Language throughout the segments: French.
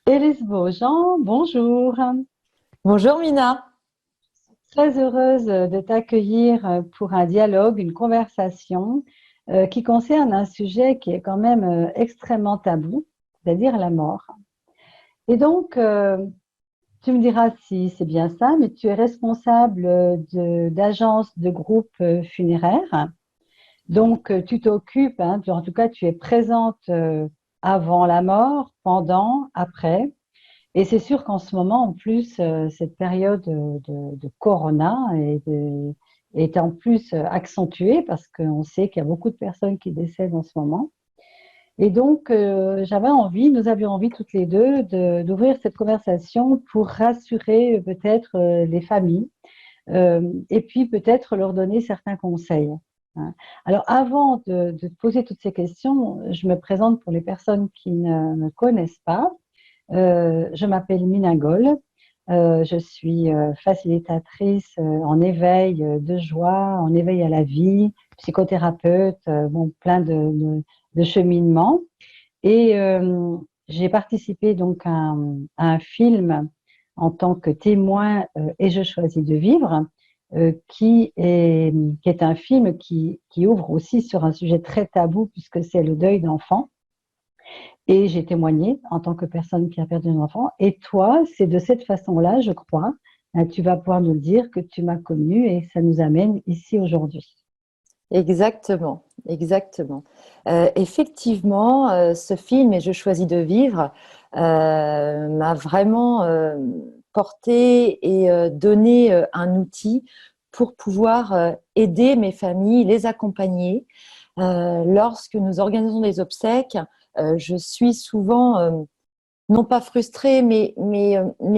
Élise Beaujean, bonjour. Bonjour Mina. Très heureuse de t'accueillir pour un dialogue, une conversation qui concerne un sujet qui est quand même extrêmement tabou, c'est-à-dire la mort. Et donc, tu me diras si c'est bien ça, mais tu es responsable d'agence de groupe funéraire. Donc, tu t'occupes, hein, en tout cas, tu es présente avant la mort, pendant, après. Et c'est sûr qu'en ce moment, en plus, cette période de corona est en plus accentuée parce qu'on sait qu'il y a beaucoup de personnes qui décèdent en ce moment. Et donc, nous avions envie toutes les deux d'ouvrir cette conversation pour rassurer peut-être les familles et puis peut-être leur donner certains conseils, hein. Alors, avant de te poser toutes ces questions, je me présente pour les personnes qui ne me connaissent pas. Je m'appelle Mina Goll. Je suis facilitatrice en éveil de joie, en éveil à la vie, psychothérapeute, bon, plein de cheminements. Et j'ai participé donc à un film en tant que témoin et je choisis de vivre, qui est un film qui ouvre aussi sur un sujet très tabou puisque c'est le deuil d'enfant. Et j'ai témoigné en tant que personne qui a perdu un enfant. Et toi, c'est de cette façon-là, je crois, tu vas pouvoir nous le dire que tu m'as connue et ça nous amène ici aujourd'hui. Exactement, exactement. Effectivement, ce film Et je choisis de vivre m'a vraiment porté et donné un outil pour pouvoir aider mes familles, les accompagner. Lorsque nous organisons des obsèques, je suis souvent non pas frustrée, mais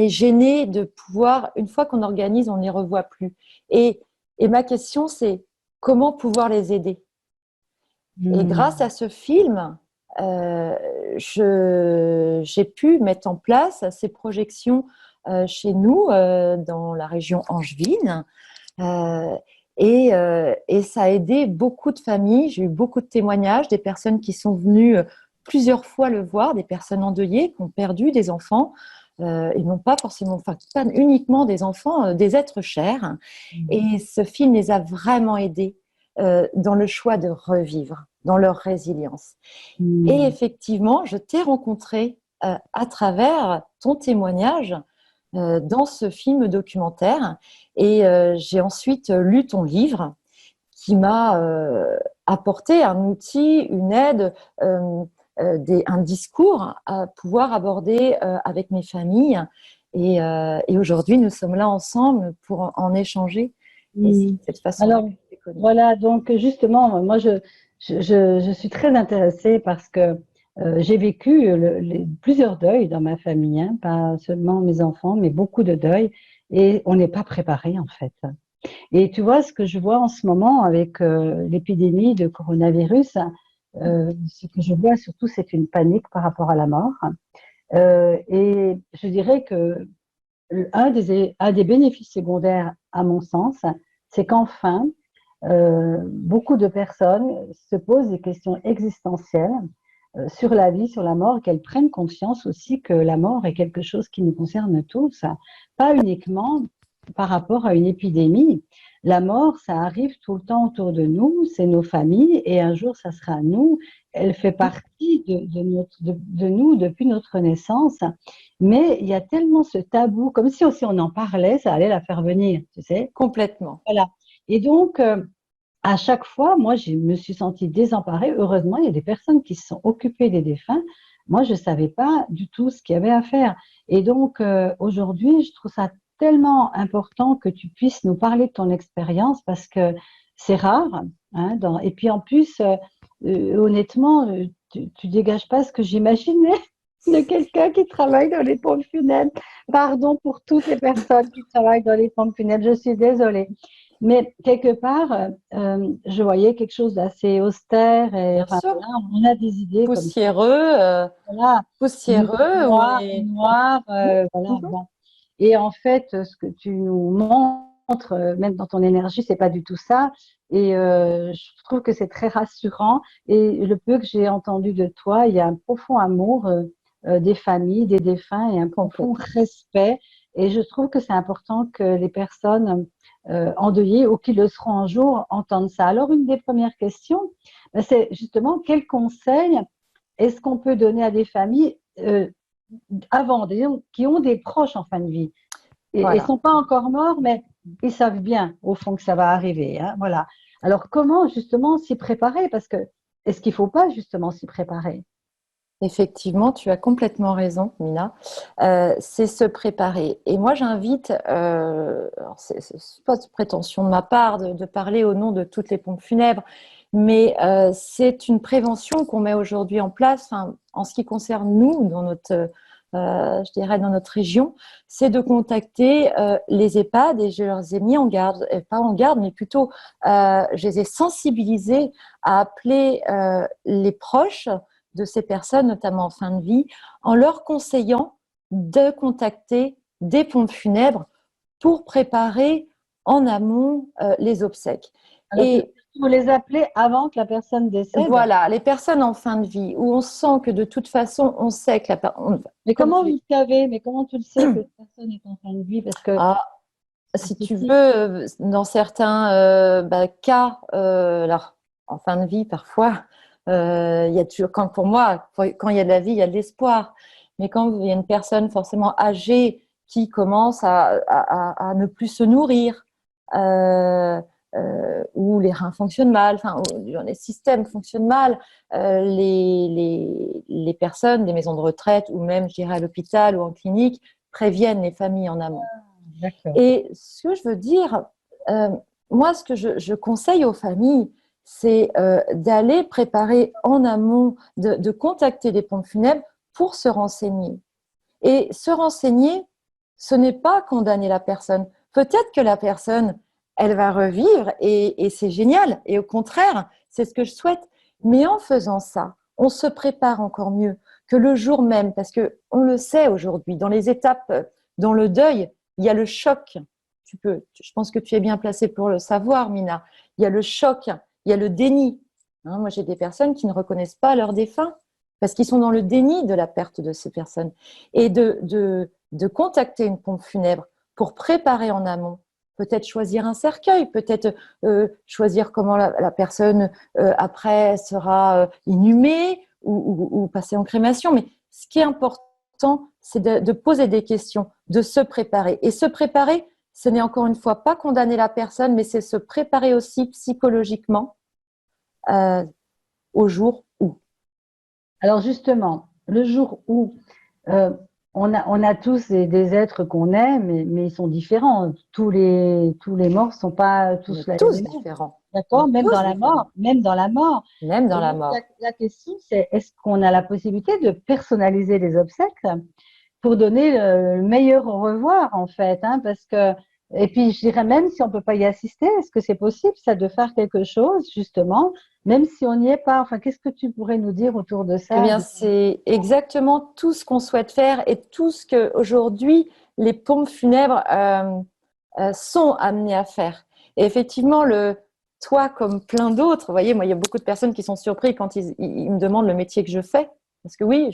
gênée de pouvoir, une fois qu'on organise, on n'y revoit plus. Et, et ma question, c'est comment pouvoir les aider? Et grâce Hmm. à ce film, j'ai pu mettre en place ces projections chez nous, dans la région angevine. Euh, et ça a aidé beaucoup de familles. J'ai eu beaucoup de témoignages, des personnes qui sont venues plusieurs fois le voir, des personnes endeuillées qui ont perdu des enfants. Et non pas forcément, enfin, pas uniquement des enfants, des êtres chers. Et ce film les a vraiment aidés dans le choix de revivre, dans leur résilience. Et Hmm. effectivement, je t'ai rencontré à travers ton témoignage dans ce film documentaire. Et j'ai ensuite lu ton livre qui m'a apporté un outil, une aide, un discours à pouvoir aborder avec mes familles. Et aujourd'hui, nous sommes là ensemble pour en échanger. Et c'est Hmm. de cette façon-là Alors, que je t'ai connue. voilà, donc justement, moi, je suis très intéressée parce que j'ai vécu plusieurs deuils dans ma famille, hein, pas seulement mes enfants, mais beaucoup de deuils, et on n'est pas préparé en fait. Et tu vois, ce que je vois en ce moment avec l'épidémie de coronavirus, ce que je vois surtout, c'est une panique par rapport à la mort. Et je dirais que un des bénéfices secondaires, à mon sens, c'est qu'enfin, beaucoup de personnes se posent des questions existentielles sur la vie, sur la mort, qu'elles prennent conscience aussi que la mort est quelque chose qui nous concerne tous, pas uniquement par rapport à une épidémie. La mort, ça arrive tout le temps autour de nous, c'est nos familles, et un jour, ça sera nous. Elle fait partie de nous depuis notre naissance, mais il y a tellement ce tabou, comme si aussi on en parlait, ça allait la faire venir, tu sais. Complètement. Voilà. Et donc, à chaque fois, moi, je me suis sentie désemparée. Heureusement, il y a des personnes qui se sont occupées des défunts. Moi, je ne savais pas du tout ce qu'il y avait à faire. Et donc, aujourd'hui, je trouve ça tellement important que tu puisses nous parler de ton expérience parce que c'est rare, hein, et puis en plus, honnêtement, tu dégages pas ce que j'imaginais de quelqu'un qui travaille dans les pompes funèbres. Pardon pour toutes les personnes qui travaillent dans les pompes funèbres, je suis désolée. Mais quelque part, je voyais quelque chose d'assez austère et Bien enfin sûr, voilà, on a des idées comme ça, poussiéreux, voilà, poussiéreux, on est. noir, voilà, Mhm. bon. Et en fait, ce que tu nous montres, même dans ton énergie, c'est pas du tout ça. Et je trouve que c'est très rassurant. Et le peu que j'ai entendu de toi, il y a un profond amour des familles, des défunts et un profond complètement. respect. Et je trouve que c'est important que les personnes endeuillées ou qui le seront un jour entendent ça. Alors, une des premières questions, ben, c'est justement quel conseil est-ce qu'on peut donner à des familles avant, disons, qui ont des proches en fin de vie? Ils ne Voilà. sont pas encore morts, mais ils savent bien, au fond, que ça va arriver. Hein, voilà. Alors, comment justement s'y préparer? Parce que est-ce qu'il ne faut pas justement s'y préparer? Effectivement, tu as complètement raison, Mina. C'est se préparer. Et moi, j'invite, alors c'est pas de prétention de ma part de parler au nom de toutes les pompes funèbres, mais c'est une prévention qu'on met aujourd'hui en place, enfin, en ce qui concerne nous, dans notre, je dirais dans notre région, c'est de contacter les EHPAD et je les ai mis en garde, pas en garde, mais plutôt je les ai sensibilisés à appeler les proches de ces personnes, notamment en fin de vie, en leur conseillant de contacter des pompes funèbres pour préparer en amont les obsèques. Alors, Et vous les appelez avant que la personne décède. voilà, les personnes en fin de vie, où on sent que de toute façon, on sait que Mais comme comment tu vous le savez? Mais comment tu le sais que la personne est en fin de vie? Parce que ah, c'est si tu veux, possible. dans certains cas, alors en fin de vie, parfois, il y a toujours, quand, pour moi, quand il y a de la vie, il y a de l'espoir. Mais quand il y a une personne forcément âgée qui commence à ne plus se nourrir, où les reins fonctionnent mal, enfin, où les systèmes fonctionnent mal, les personnes des maisons de retraite ou même, je dirais, à l'hôpital ou en clinique préviennent les familles en amont. D'accord. Et ce que je veux dire, euh, moi, ce que je conseille aux familles, c'est d'aller préparer en amont, de contacter les pompes funèbres pour se renseigner. Et se renseigner, ce n'est pas condamner la personne. Peut-être que la personne, elle va revivre et c'est génial. Et au contraire, c'est ce que je souhaite. Mais en faisant ça, on se prépare encore mieux que le jour même, parce que on le sait aujourd'hui, dans les étapes, dans le deuil, il y a le choc. Je pense que tu es bien placée pour le savoir, Mina. Il y a le choc, il y a le déni. Hein, moi, j'ai des personnes qui ne reconnaissent pas leurs défunts parce qu'ils sont dans le déni de la perte de ces personnes. Et de contacter une pompe funèbre pour préparer en amont, peut-être choisir un cercueil, peut-être choisir comment la personne après sera inhumée ou passer en crémation. Mais ce qui est important, c'est de poser des questions, de se préparer. Et se préparer, ce n'est encore une fois pas condamner la personne, mais c'est se préparer aussi psychologiquement euh, au jour où. Alors justement, le jour où euh, on a tous des êtres qu'on aime, mais ils sont différents. Tous les morts ne sont pas On tous est la même tous énergie. différents. On D'accord? est Même dans tous la mort, différents, même dans la mort. même dans Et la donc, mort. la question, c'est est-ce qu'on a la possibilité de personnaliser les obsèques pour donner le meilleur au revoir, en fait, hein, parce que, et puis je dirais même si on ne peut pas y assister, est-ce que c'est possible, ça, de faire quelque chose, justement, même si on n'y est pas? Enfin, qu'est-ce que tu pourrais nous dire autour de Eh ça, bien, justement? c'est exactement tout ce qu'on souhaite faire et tout ce que aujourd'hui les pompes funèbres sont amenées à faire. Et effectivement, toi, comme plein d'autres, vous voyez, moi, il y a beaucoup de personnes qui sont surpris quand ils me demandent le métier que je fais. Parce que oui,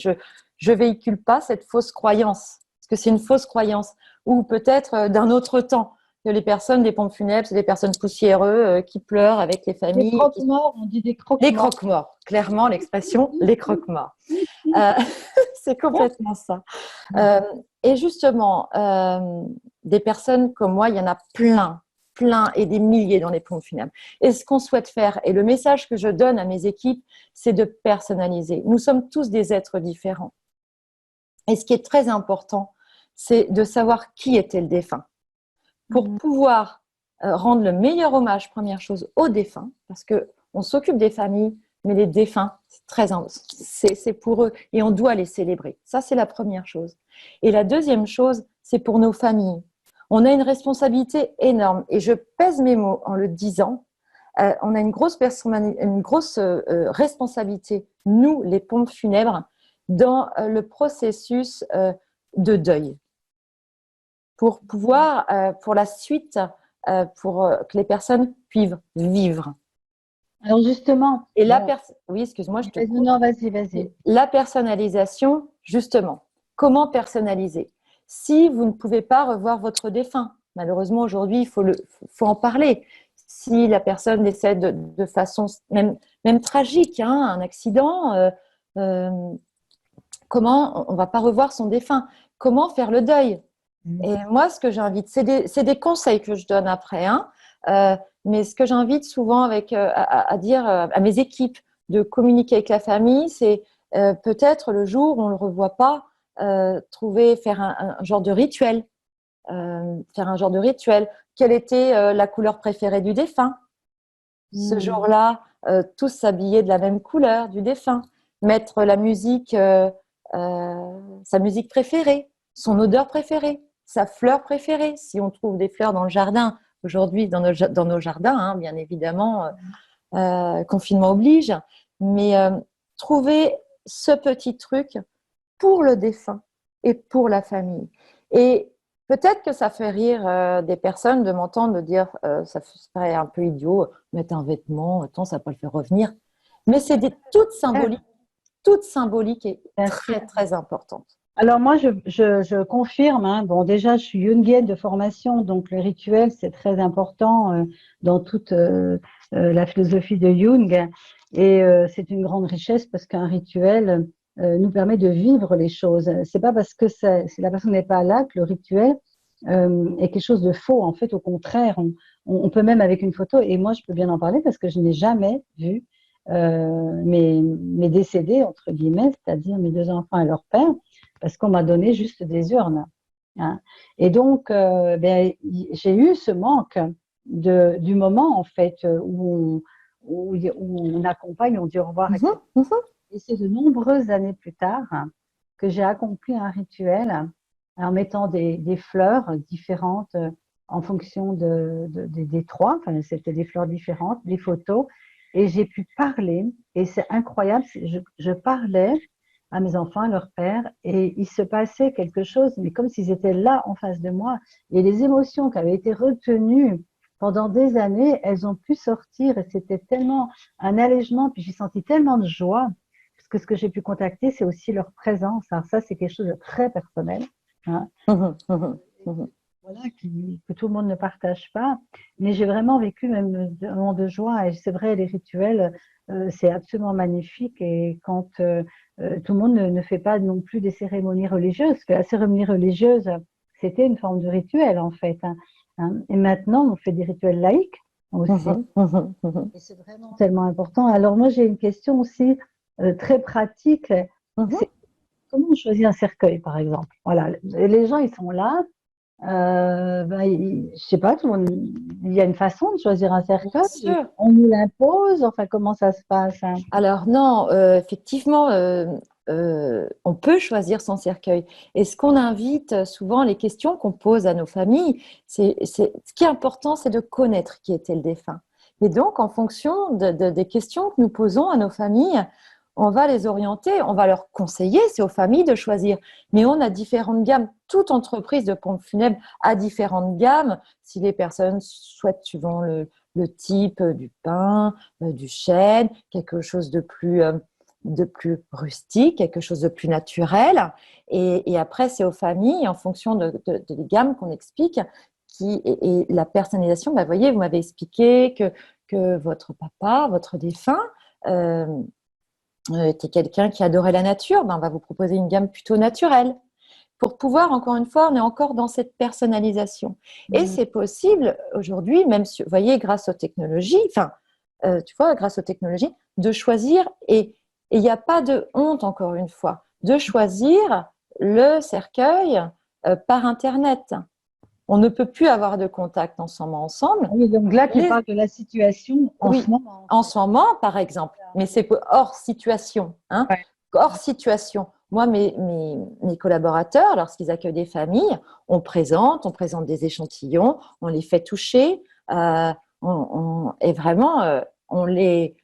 je véhicule pas cette fausse croyance. Parce que c'est une fausse croyance. Ou peut-être d'un autre temps, que les personnes des pompes funèbres, c'est des personnes poussiéreuses qui pleurent avec les Des familles. croque-morts, on dit des Les croque-morts. croque-morts, clairement l'expression, les croque-morts. Euh, c'est complètement ça. Euh, et justement, des personnes comme moi, il y en a plein, plein et des milliers dans les pompes funèbres. Et ce qu'on souhaite faire, et le message que je donne à mes équipes, c'est de personnaliser. Nous sommes tous des êtres différents. Et ce qui est très important, c'est de savoir qui était le défunt. Pour pouvoir rendre le meilleur hommage, première chose, aux défunts, parce qu'on s'occupe des familles, mais les défunts, c'est pour eux et on doit les célébrer. Ça, c'est la première chose. Et la deuxième chose, c'est pour nos familles. On a une responsabilité énorme et je pèse mes mots en le disant. On a une grosse responsabilité, nous, les pompes funèbres, dans le processus de deuil pour pouvoir, pour la suite, pour que les personnes puissent vivre. Alors justement, Et bon, oui, excuse-moi, je te vas-y, coupe. non, vas-y, vas-y. La personnalisation, justement, comment personnaliser? Si vous ne pouvez pas revoir votre défunt, malheureusement aujourd'hui, faut en parler. Si la personne décède de façon même tragique, hein, un accident, euh, comment on ne va pas revoir son défunt? Comment faire le deuil? Et moi, ce que j'invite, c'est des conseils que je donne après, hein, mais ce que j'invite souvent à dire à mes équipes de communiquer avec la famille, c'est peut-être le jour où on ne le revoit pas, faire un genre de rituel. Faire un genre de rituel. Quelle était la couleur préférée du défunt? Ce jour-là, tous s'habiller de la même couleur du défunt. Mettre la musique, sa musique préférée, son odeur préférée, sa fleur préférée. Si on trouve des fleurs dans le jardin, aujourd'hui dans nos jardins, hein, bien évidemment, confinement oblige, mais trouver ce petit truc pour le défunt et pour la famille. Et peut-être que ça fait rire des personnes de m'entendre me dire ça serait un peu idiot, mettre un vêtement, attends, ça va pas le faire revenir. Mais c'est toute symbolique et Bien sûr. très, très importante. Alors moi, je confirme, hein. Bon, déjà, je suis jungienne de formation, donc le rituel, c'est très important dans toute la philosophie de Jung. Et c'est une grande richesse parce qu'un rituel nous permet de vivre les choses. C'est pas parce que si la personne n'est pas là que le rituel est quelque chose de faux. En fait, au contraire, on peut même avec une photo, et moi, je peux bien en parler parce que je n'ai jamais vu mes décédés, entre guillemets, c'est-à-dire mes deux enfants et leur père, parce qu'on m'a donné juste des urnes. Hein. Et donc, j'ai eu ce manque du moment, en fait, où on accompagne, on dit au revoir. Et c'est de nombreuses années plus tard que j'ai accompli un rituel en mettant des fleurs différentes en fonction des trois. Enfin, c'était des fleurs différentes, des photos. Et j'ai pu parler. Et c'est incroyable. Je parlais à mes enfants, à leur père, et il se passait quelque chose, mais comme s'ils étaient là en face de moi. Et les émotions qui avaient été retenues pendant des années, elles ont pu sortir. Et c'était tellement un allègement. Puis j'ai senti tellement de joie. Parce que ce que j'ai pu contacter, c'est aussi leur présence. Alors ça, c'est quelque chose de très personnel. Hein. Voilà, que tout le monde ne partage pas. Mais j'ai vraiment vécu même un moment de joie. Et c'est vrai, les rituels, c'est absolument magnifique. Et quand tout le monde ne fait pas non plus des cérémonies religieuses, parce que la cérémonie religieuse, c'était une forme de rituel en fait. Hein. Et maintenant, on fait des rituels laïques aussi. Et c'est vraiment tellement important. Alors moi, j'ai une question aussi très pratique. C'est comment on choisit un cercueil, par exemple. Voilà, les gens, ils sont là. Je sais pas, il y a une façon de choisir un cercueil. Bien sûr. On nous l'impose. Enfin, comment ça se passe? Hein? Alors non, effectivement, on peut choisir son cercueil. Et ce qu'on invite souvent, les questions qu'on pose à nos familles, ce qui est important, c'est de connaître qui était le défunt. Et donc, en fonction des questions que nous posons à nos familles, on va les orienter, on va leur conseiller, c'est aux familles de choisir. Mais on a différentes gammes. Toute entreprise de pompes funèbres a différentes gammes. Si les personnes souhaitent, suivant le type du pin, du chêne, quelque chose de plus rustique, quelque chose de plus naturel. Et après, c'est aux familles, en fonction des gammes qu'on explique, et la personnalisation. Vous voyez, vous m'avez expliqué que votre papa, votre défunt, était quelqu'un qui adorait la nature. On va vous proposer une gamme plutôt naturelle. Pour pouvoir, encore une fois, on est encore dans cette personnalisation. Et c'est possible aujourd'hui, même, vous voyez, grâce aux technologies, grâce aux technologies, de choisir, et il n'y a pas de honte, encore une fois, de choisir le cercueil par Internet. On ne peut plus avoir de contact ensemble. Oui, donc là, tu parles de la situation en ce moment. En ce moment, par exemple, mais c'est hors situation. Hein. Ouais. Hors situation. Moi, mes collaborateurs, lorsqu'ils accueillent des familles, on présente des échantillons, on les fait toucher, et vraiment, on les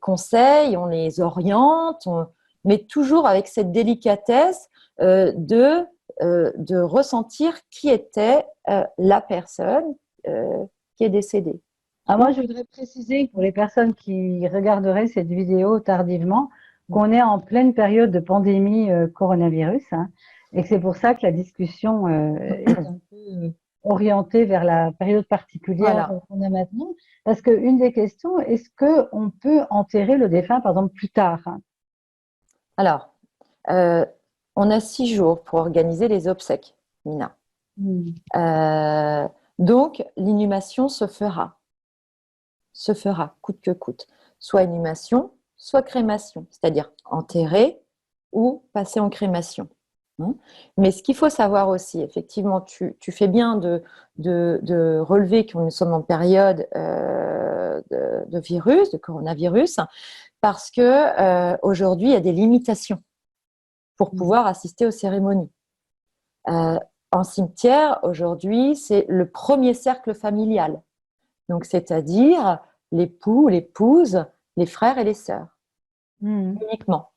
conseille, on les oriente, mais toujours avec cette délicatesse de ressentir qui était la personne qui est décédée. Moi, je voudrais préciser pour les personnes qui regarderaient cette vidéo tardivement, qu'on est en pleine période de pandémie coronavirus, hein, et que c'est pour ça que la discussion est un peu orientée vers la période particulière Voilà. qu'on a maintenant. Parce qu'une des questions, est-ce qu'on peut enterrer le défunt, par exemple, plus tard? Alors, euh, on a 6 jours pour organiser les obsèques, Mina. Hmm. Euh, donc, l'inhumation se fera coûte que coûte. Soit inhumation, soit crémation, c'est-à-dire enterrer ou passer en crémation. Hein. Mais ce qu'il faut savoir aussi, effectivement, tu fais bien de relever que nous sommes en période de virus, de coronavirus, parce que aujourd'hui, il y a des limitations pour pouvoir assister aux cérémonies. Euh, En cimetière, aujourd'hui, c'est le premier cercle familial. Donc, c'est-à-dire l'époux, l'épouse, les frères et les sœurs, Hmm. uniquement.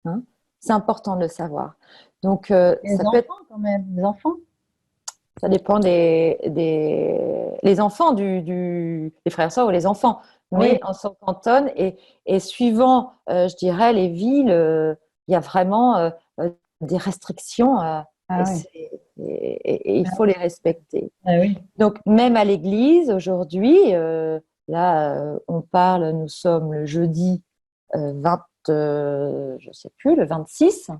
Hein. C'est important de le savoir. Donc, Les ça peut être, enfants, quand même, les enfants. ça dépend les enfants les frères et sœurs ou les enfants. Oui. Mais on s'en cantonne et suivant, je dirais, les villes, il y a vraiment des restrictions et, Ah oui. et il faut les respecter. Ah oui. Donc, même à l'église, aujourd'hui, là, on parle, nous sommes le jeudi 20, je sais plus, le 26,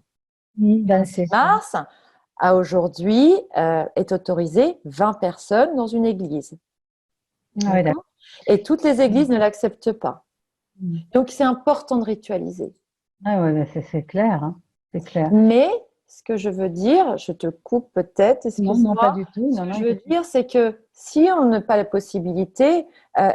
Ben, c'est ça. mars, à aujourd'hui, est autorisé 20 personnes dans une église. Ah oui, d'accord. D'accord. Et toutes les églises ne l'acceptent pas. Hmm. Donc, c'est important de ritualiser. Ah ouais, ben, c'est clair, hein. C'est clair. Mais ce que je veux dire, je te coupe peut-être, Non, non, pas excuse-moi. du tout. Ce Non, que non, je veux dire, c'est que si on n'a pas la possibilité,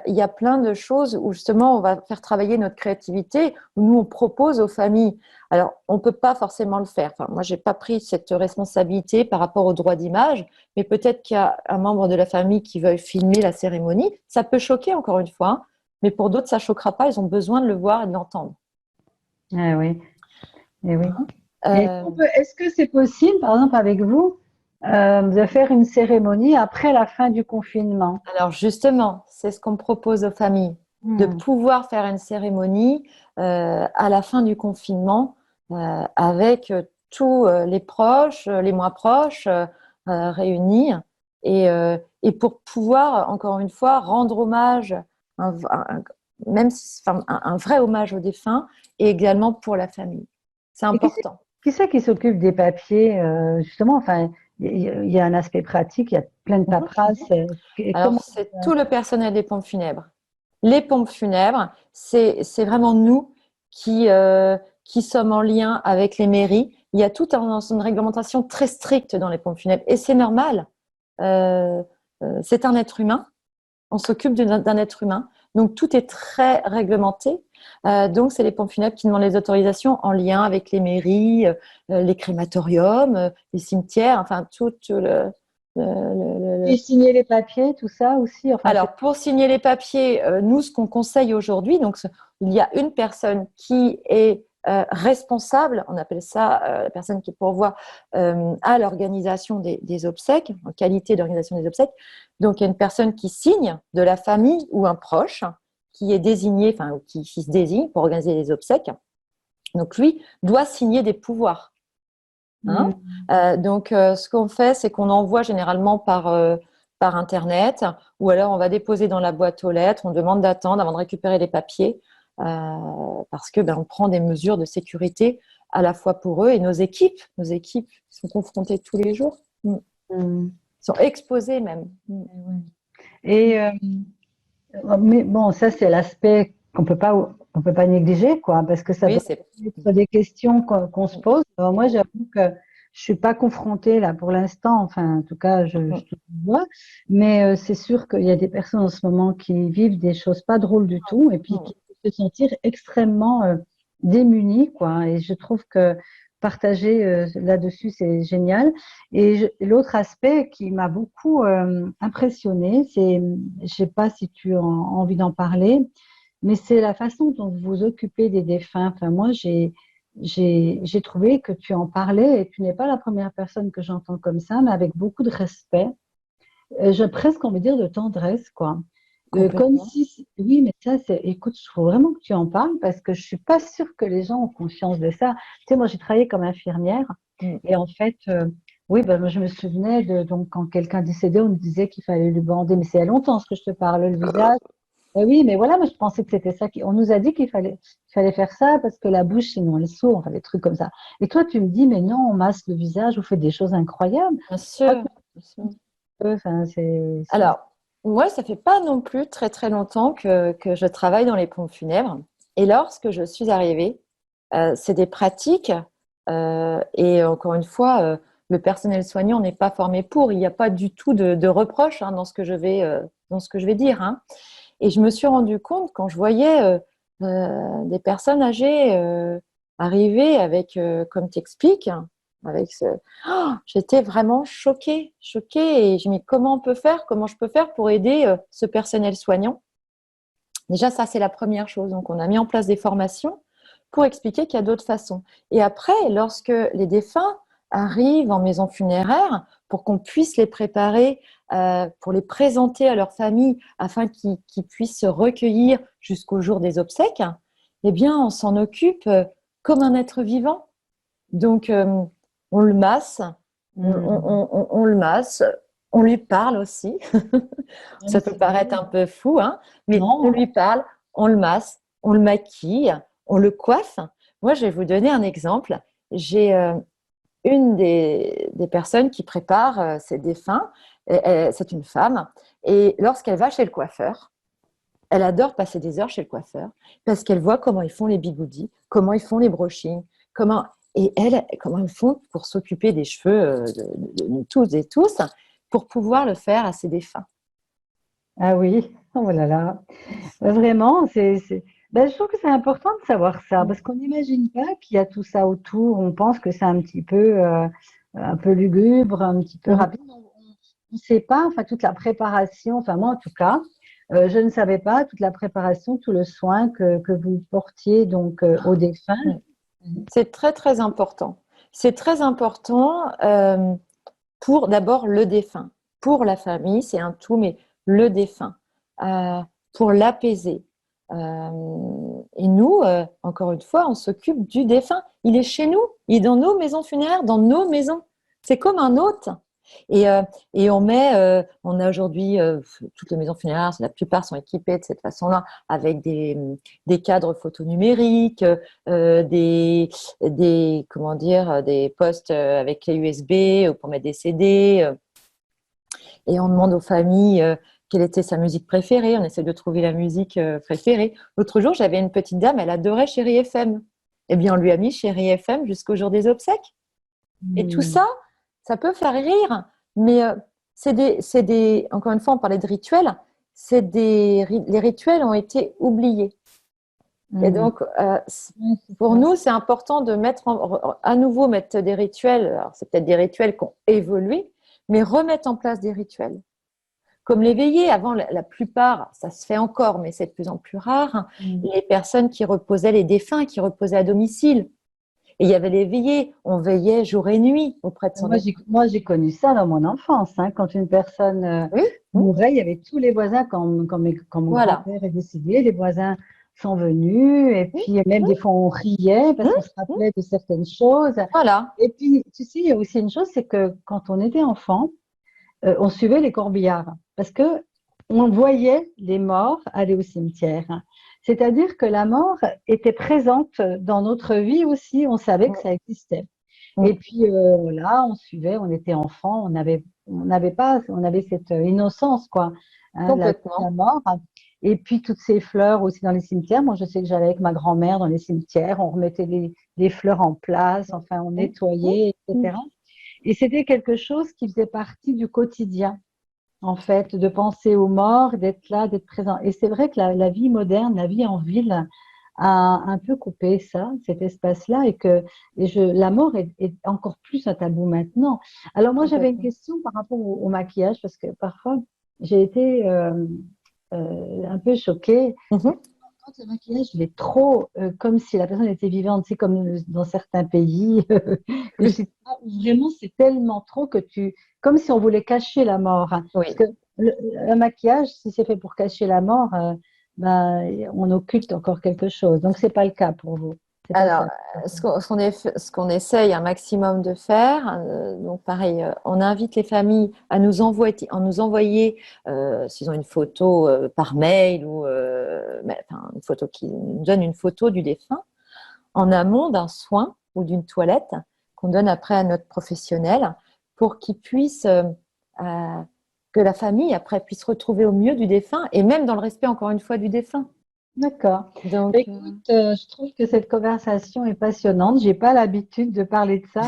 il y a plein de choses où justement on va faire travailler notre créativité, où nous on propose aux familles. Alors, on ne peut pas forcément le faire. Enfin, moi, je n'ai pas pris cette responsabilité par rapport au droit d'image, mais peut-être qu'il y a un membre de la famille qui veuille filmer la cérémonie. Ça peut choquer, encore une fois, hein, mais pour d'autres, ça ne choquera pas. Ils ont besoin de le voir et de l'entendre. ah oui, eh oui. Et Euh, est-ce que c'est possible, par exemple, avec vous, de faire une cérémonie après la fin du confinement? Alors justement, c'est ce qu'on propose aux familles, de Hmm. pouvoir faire une cérémonie à la fin du confinement avec tous les proches, les moins proches réunis et pour pouvoir, encore une fois, rendre hommage, un, un- même enfin, un vrai hommage aux défunts et également pour la famille. C'est Et important. qui c'est qui s'occupe des papiers, justement? Enfin, il y a un aspect pratique, il y a plein de Mhm. paperasse. Et Alors, comment? c'est tout le personnel des pompes funèbres. Les pompes funèbres, c'est vraiment nous qui sommes en lien avec les mairies. Il y a toute une réglementation très stricte dans les pompes funèbres et c'est normal. Euh, c'est un être humain. On s'occupe d'un être humain. Donc, tout est très réglementé. Donc, c'est les pompes funèbres qui demandent les autorisations en lien avec les mairies, les crématoriums, les cimetières, enfin, tout Et signer les papiers, tout ça aussi. Enfin, c'est. alors, pour signer les papiers, nous, ce qu'on conseille aujourd'hui, donc il y a une personne qui est responsable, on appelle ça la personne qui pourvoit à l'organisation des obsèques, en qualité d'organisation des obsèques. Donc, il y a une personne qui signe de la famille ou un proche qui est désigné, enfin, qui se désigne pour organiser les obsèques. Donc, lui doit signer des pouvoirs. Hein. Hmm. Ce qu'on fait, c'est qu'on envoie généralement par Internet ou alors on va déposer dans la boîte aux lettres, on demande d'attendre avant de récupérer les papiers parce que on prend des mesures de sécurité à la fois pour eux et nos équipes sont confrontées tous les jours, Hmm. sont exposées même. Et mais bon, ça c'est l'aspect qu'on peut pas négliger, quoi, parce que ça Oui, doit c'est être des questions qu'on se pose. Alors moi, j'avoue que je suis pas confrontée là pour l'instant. Enfin, en tout cas, je te vois. Mais c'est sûr qu'il y a des personnes en ce moment qui vivent des choses pas drôles du tout et puis qui peuvent se sentir extrêmement démunies, quoi. Et je trouve que partager là-dessus, c'est génial. Et l'autre aspect qui m'a beaucoup impressionnée, c'est, je sais pas si tu as envie d'en parler, mais c'est la façon dont vous vous occupez des défunts. Enfin, moi, j'ai trouvé que tu en parlais et tu n'es pas la première personne que j'entends comme ça, mais avec beaucoup de respect. J'ai presque envie de dire de tendresse, quoi. Comme Complètement. si, oui, mais ça, écoute, je trouve vraiment que tu en parles parce que je suis pas sûre que les gens ont conscience de ça. Tu sais, moi, j'ai travaillé comme infirmière Mm. et en fait, oui, ben, moi, je me souvenais donc quand quelqu'un décédait, on me disait qu'il fallait lui bander, mais c'est il y a longtemps ce que je te parle, le visage. Oui, mais voilà, moi, je pensais que c'était ça. On nous a dit qu'il fallait faire ça parce que la bouche, sinon, elle s'ouvre, enfin, des trucs comme ça. Et toi, tu me dis, mais non, on masse le visage, vous faites des choses incroyables. Bien sûr, bien sûr. Enfin, Alors, moi, ça fait pas non plus très très longtemps que je travaille dans les pompes funèbres. Et lorsque je suis arrivée, c'est des pratiques, et encore une fois, le personnel soignant n'est pas formé pour. Il n'y a pas du tout de reproche dans dans ce que je vais dire, hein. Et je me suis rendu compte quand je voyais des personnes âgées arriver avec, comme tu expliques, avec ce... Oh, j'étais vraiment choquée, choquée. Et je me dis, comment on peut faire, comment je peux faire pour aider ce personnel soignant? Déjà, ça, c'est la première chose. Donc, on a mis en place des formations pour expliquer qu'il y a d'autres façons. Et après, lorsque les défunts arrivent en maison funéraire, pour qu'on puisse les préparer, pour les présenter à leur famille, afin qu'ils puissent se recueillir jusqu'au jour des obsèques, eh bien, on s'en occupe comme un être vivant. Donc, on le masse, Hmm. on le masse, on lui parle aussi. Ah, mais Ça peut c'est vrai. paraître un peu fou, hein, mais on Non. lui parle, on le masse, on le maquille, on le coiffe. Moi, je vais vous donner un exemple. J'ai une des personnes qui prépare ses défunts, c'est une femme, et lorsqu'elle va chez le coiffeur, elle adore passer des heures chez le coiffeur parce qu'elle voit comment ils font les bigoudis, comment ils font les brushings, comment ils font pour s'occuper des cheveux de nous tous et tous pour pouvoir le faire à ses défunts. Ah oui, oh là là. Vraiment, Ben, je trouve que c'est important de savoir ça parce qu'on n'imagine pas qu'il y a tout ça autour. On pense que c'est un peu lugubre, un petit peu Mhm. rapide. On ne sait pas, enfin, toute la préparation, enfin, moi en tout cas, je ne savais pas toute la préparation, tout le soin que vous portiez donc aux défunts. C'est très, très important. C'est très important pour d'abord le défunt. Pour la famille, c'est un tout, mais le défunt, euh, pour l'apaiser. Et nous, encore une fois, on s'occupe du défunt. Il est chez nous, il est dans nos maisons funéraires, dans nos maisons. C'est comme un hôte. Et, euh, et on a aujourd'hui, toutes les maisons funéraires, la plupart sont équipées de cette façon-là, avec des cadres photonumériques, comment dire, des postes avec clé USB pour mettre des CD. Et on demande aux familles quelle était sa musique préférée. On essaie de trouver la musique préférée. L'autre jour, j'avais une petite dame, elle adorait Chérie FM. Eh bien, on lui a mis Chérie FM jusqu'au jour des obsèques. Et tout Hmm. ça, ça peut faire rire, mais encore une fois, on parlait de rituels, les rituels ont été oubliés. Et Hmm. donc, Ouais, c'est pour ça. nous, c'est important de à nouveau mettre des rituels. Alors, c'est peut-être des rituels qui ont évolué, mais remettre en place des rituels. Comme les veillées, avant, la plupart, ça se fait encore, mais c'est de plus en plus rare, hein, Hmm. les personnes qui reposaient, les défunts qui reposaient à domicile. Et il y avait les veillées, on veillait jour et nuit auprès de son défunt. Moi, j'ai connu ça dans mon enfance, hein. Quand une personne Oui, oui, mourait, il y avait tous les voisins, quand mon voilà. grand-père est décédé, les voisins sont venus, et Oui, puis même oui, des fois on riait parce oui, qu'on se oui, rappelait de certaines choses. voilà. Et puis, tu sais, il y a aussi une chose, c'est que quand on était enfant, on suivait les corbillards parce que on voyait les morts aller au cimetière. C'est-à-dire que la mort était présente dans notre vie aussi, on savait que Mm, ça existait. Et mm, puis voilà, on suivait, on était enfant, on avait cette innocence quoi, hein, de la complètement. mort. Et puis toutes ces fleurs aussi dans les cimetières. Moi, je sais que j'allais avec ma grand-mère dans les cimetières, on remettait les fleurs en place, enfin, on Mm, mm, nettoyait, mm. etc. Et c'était quelque chose qui faisait partie du quotidien, en fait, de penser aux morts, d'être là, d'être présent. Et c'est vrai que la vie moderne, la vie en ville, a un peu coupé ça, cet espace-là, la mort est encore plus un tabou maintenant. Alors moi, j'avais une Complètement. question par rapport au maquillage, parce que parfois, j'ai été un peu choquée Mhm. quand le maquillage il est trop comme si la personne était vivante, c'est comme dans certains pays, Oui, où vraiment c'est tellement trop comme si on voulait cacher la mort, hein. Parce oui, que le maquillage, si c'est fait pour cacher la mort, ben, on occulte encore quelque chose. Donc, c'est pas le cas pour vous. C'est pas Alors, ça. ce qu'on essaye un maximum de faire, donc pareil, on invite les familles à nous envoyer s'ils ont une photo par mail ou enfin, une photo qui nous donne une photo du défunt en amont d'un soin ou d'une toilette qu'on donne après à notre professionnel pour qu'il puisse, que la famille après puisse retrouver au mieux du défunt et même dans le respect encore une fois du défunt. D'accord. Donc, Bah, écoute, je trouve que cette conversation est passionnante. J'ai pas l'habitude de parler de ça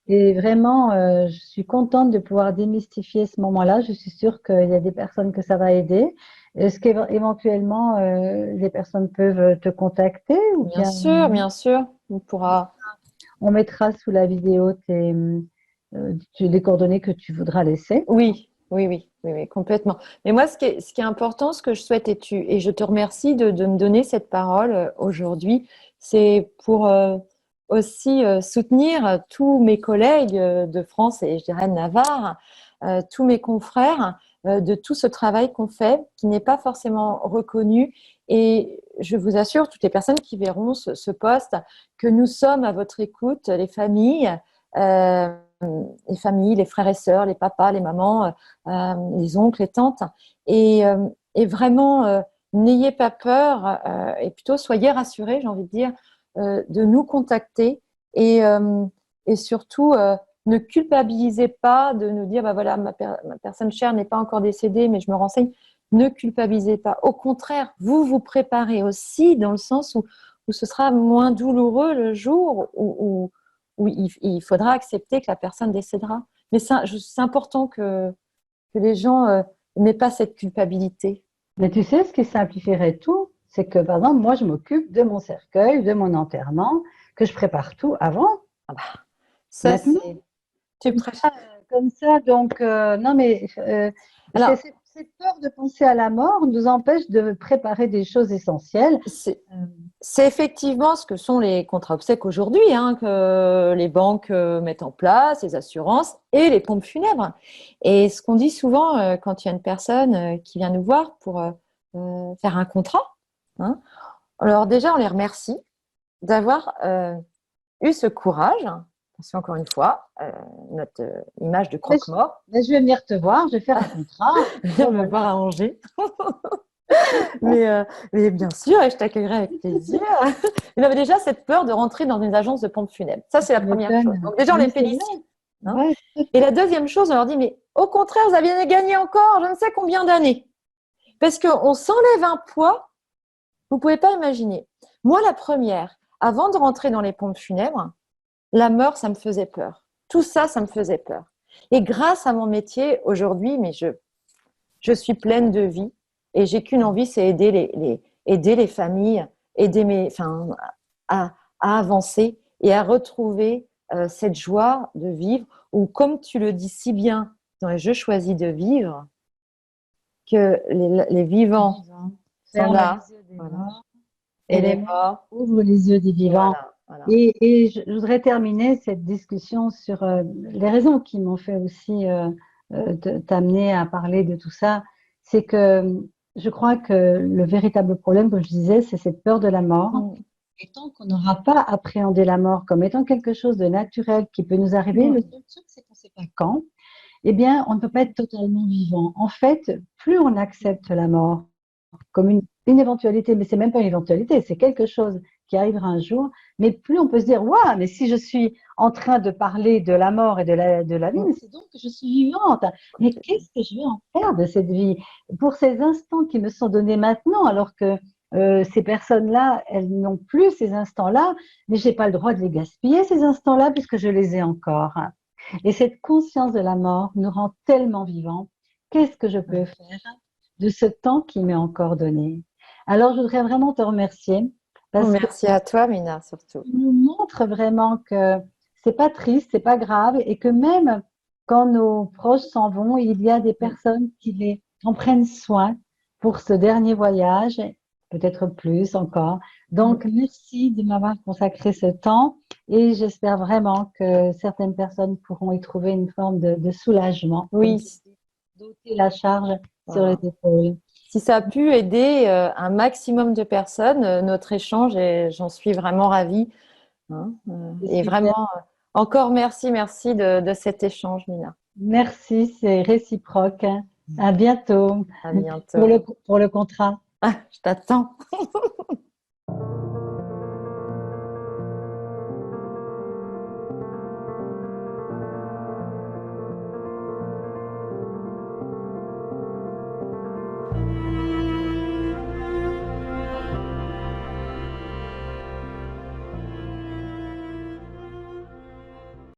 et vraiment, je suis contente de pouvoir démystifier ce moment-là. Je suis sûre qu'il y a des personnes que ça va aider. Est-ce qu'éventuellement, les personnes peuvent te contacter ou bien bien sûr, on pourra. on mettra sous la vidéo les coordonnées que tu voudras laisser? Oui, complètement. Mais moi, ce qui est important, ce que je souhaite, et je te remercie de me donner cette parole aujourd'hui, c'est pour aussi soutenir tous mes collègues de France et je dirais de Navarre, tous mes confrères, de tout ce travail qu'on fait, qui n'est pas forcément reconnu. Et je vous assure, toutes les personnes qui verront ce post, que nous sommes à votre écoute, euh, les familles, les frères et sœurs, les papas, les mamans, les oncles, les tantes. Et vraiment, n'ayez pas peur et plutôt soyez rassurés, j'ai envie de dire, de nous contacter et surtout, ne culpabilisez pas de nous dire, bah voilà, ma personne chère n'est pas encore décédée, mais je me renseigne. Ne culpabilisez pas. Au contraire, vous vous préparez aussi dans le sens où ce sera moins douloureux le jour où il faudra accepter que la personne décédera. Mais c'est important que les gens n'aient pas cette culpabilité. Mais tu sais, ce qui simplifierait tout, c'est que, par exemple, moi, je m'occupe de mon cercueil, de mon enterrement, que je prépare tout avant, Ah bah, ça, maintenant. c'est… Tu prêches. Comme ça, donc, non, mais Alors, cette peur de penser à la mort nous empêche de préparer des choses essentielles. c'est Euh, c'est effectivement ce que sont les contrats obsèques aujourd'hui, hein, que les banques mettent en place, les assurances et les pompes funèbres. Et ce qu'on dit souvent quand il y a une personne qui vient nous voir pour faire un contrat, hein, alors déjà, on les remercie d'avoir eu ce courage. Parce qu'encore une fois, notre image de mais croque-mort, je vais venir te voir, je vais faire un contrat. vient Bon, me voilà. voir à Angers. Mais, euh, mais bien sûr, et je t'accueillerai avec plaisir. Il avait déjà cette peur de rentrer dans une agence de pompes funèbres. Ça, c'est la Tu première chose. m'étonnes. Donc déjà, on les Oui, c'est vrai. félicite, hein. Ouais. Et la deuxième chose, on leur dit, mais au contraire, vous avez gagné encore je ne sais combien d'années. Parce qu'on s'enlève un poids, vous ne pouvez pas imaginer. Moi, la première, avant de rentrer dans les pompes funèbres, la mort, ça me faisait peur. Tout ça, ça me faisait peur. Et grâce à mon métier, aujourd'hui, je suis pleine de vie et j'ai qu'une envie, c'est aider les familles, à, à avancer et à retrouver cette joie de vivre où, comme tu le dis si bien dans les Je choisis de vivre, que les vivants Vivant. sont Ferme là, les yeux des voilà, morts et et les les morts morts, ouvrent les yeux des vivants. voilà. Et je voudrais terminer cette discussion sur les raisons qui m'ont fait aussi t'amener à parler de tout ça. C'est que je crois que le véritable problème, comme je disais, c'est cette peur de la mort. Mm, Et tant qu'on n'aura pas appréhendé la mort comme étant quelque chose de naturel qui peut nous arriver, le mm, seul truc, c'est qu'on ne sait pas quand, eh bien, on ne peut pas être totalement vivant. En fait, plus on accepte la mort, comme une éventualité, mais c'est même pas une éventualité, c'est quelque chose qui arrivera un jour, mais plus on peut se dire, waouh, mais si je suis en train de parler de la mort et de la vie, mm. mais c'est donc que je suis vivante. Mais qu'est-ce que je vais en faire de cette vie pour ces instants qui me sont donnés maintenant, alors que ces personnes-là, elles n'ont plus ces instants-là, mais j'ai pas le droit de les gaspiller, ces instants-là, puisque je les ai encore. Et cette conscience de la mort nous rend tellement vivants. Qu'est-ce que je peux faire de ce temps qui m'est encore donné? Alors, je voudrais vraiment te remercier parce que Merci à toi, Mina, surtout. tu nous montres vraiment que c'est pas triste, c'est pas grave et que même quand nos proches s'en vont, il y a des Mm, personnes qui les en prennent soin pour ce dernier voyage, peut-être plus encore. mm. Donc, merci de m'avoir consacré ce temps et j'espère vraiment que certaines personnes pourront y trouver une forme de soulagement, comme tu Oui, dis. d'ôter la charge sur les Voilà. épaules. Si ça a pu aider un maximum de personnes, notre échange, et j'en suis vraiment ravie. Hein, C'est et super. vraiment, encore merci, merci de cet échange, Nina. Merci, c'est réciproque. À bientôt À pour bientôt. le, pour le contrat. Ah, je t'attends.